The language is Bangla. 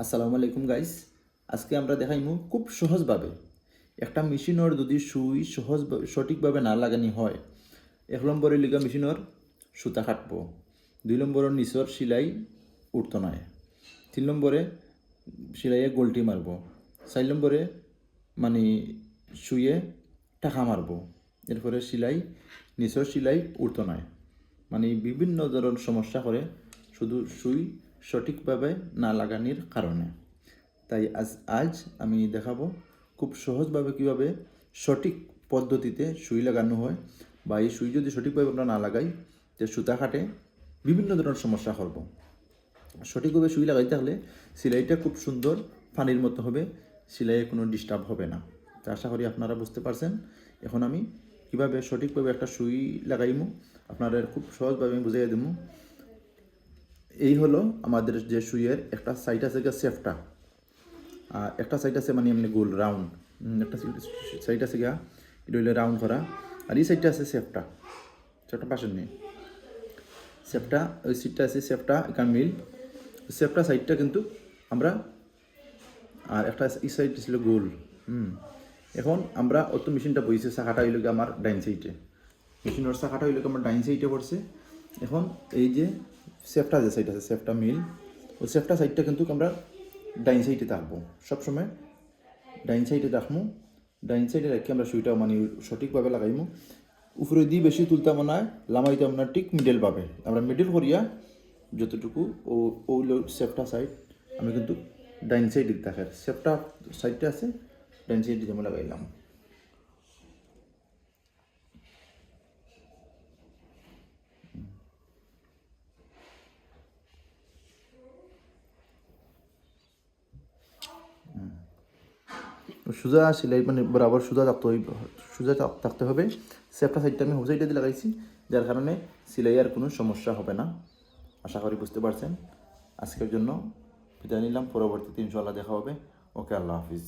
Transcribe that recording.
আসসালামু আলাইকুম গাইস। আজকে আমরা দেখাইমু খুব সহজভাবে একটা মেশিনের যদি সুই সঠিকভাবে না লাগানি হয়। 1 নম্বরের লিগা মেশিনের সুতা কাটবো, 2 নম্বরের নিচর সিলাই উঠতো নয়, 3 নম্বরে সিলাইয়ে গোলটি মারবো, 4 নম্বরে মানে সুইয়ে টাকা মারবো, এরপরে নিচর সিলাই উঠতো নয়। মানে বিভিন্ন ধরনের সমস্যা করে শুধু সুই সঠিকভাবে না লাগানির কারণে। তাই আজ আমি দেখাবো খুব সহজভাবে কীভাবে সঠিক পদ্ধতিতে সুই লাগানো হয়, বা এই সুই যদি সঠিকভাবে আমরা না লাগাই তো সুতা কাটে বিভিন্ন ধরনের সমস্যা করব। সঠিকভাবে সুই লাগাইতে হলে সেলাইটা খুব সুন্দর পানির মতো হবে, সেলাইয়ে কোনো ডিস্টার্ব হবে না। তো আশা করি আপনারা বুঝতে পারছেন। এখন আমি কীভাবে সঠিকভাবে একটা সুই লাগাইমু আপনারা খুব সহজভাবে আমি বুঝাই দেবো। এই হলো আমাদের যে সুইয়ের একটা সাইড আছে গিয়ে সেফটা, আর একটা সাইড আছে মানে এমনি গোল রাউন্ড, একটা সাইড আছে গিয়া এটা হইলে রাউন্ড করা, আর এই সাইডটা আছে সেফটা, সেফটা পাশের নেই সেফটা, ওই সিটটা আছে সেফটা এখান মিল সেফটা সাইডটা কিন্তু আমরা, আর একটা এই সাইড ছিল গোল। এখন আমরা অত মেশিনটা বইছে, শাখাটা হইল আমার ডাইন সাইডে, মেশিনের শাখাটা হইল আমার ডাইন সাইডে পড়ছে। এখন এই যে সেফটা যে সাইড আছে সেফটা মিল, ওই সেফটা সাইডটা কিন্তু আমরা ডাইন সাইডে থাকবো, সবসময় ডাইন সাইডে রাখবো। ডাইন সাইডে রাখি আমরা সুইটা মানে সঠিকভাবে লাগাইমু। উপরে দিয়ে বেশি তুলতাম না, লামাইতে আপনার ঠিক মিডল পাবে, আমরা মিডল করিয়া যতটুকু ও সেফটা সাইড আমি কিন্তু ডাইন সাইডে দেখার সেফটা সাইডটা আছে ডাইন সাইডে যেমন লাগাইলাম। সোজা সেলাই মানে বরাবর সোজা থাকতে হবে। সেফটা সাইডটা আমি হোম সাইডে দিয়ে লাগাইছি, যার কারণে সেলাইয়ের কোনো সমস্যা হবে না। আশা করি বুঝতে পারছেন। আজকের জন্য বিদায় নিলাম, পরবর্তীতে ইনশাআল্লাহ দেখা হবে। ওকে, আল্লাহ হাফিজ।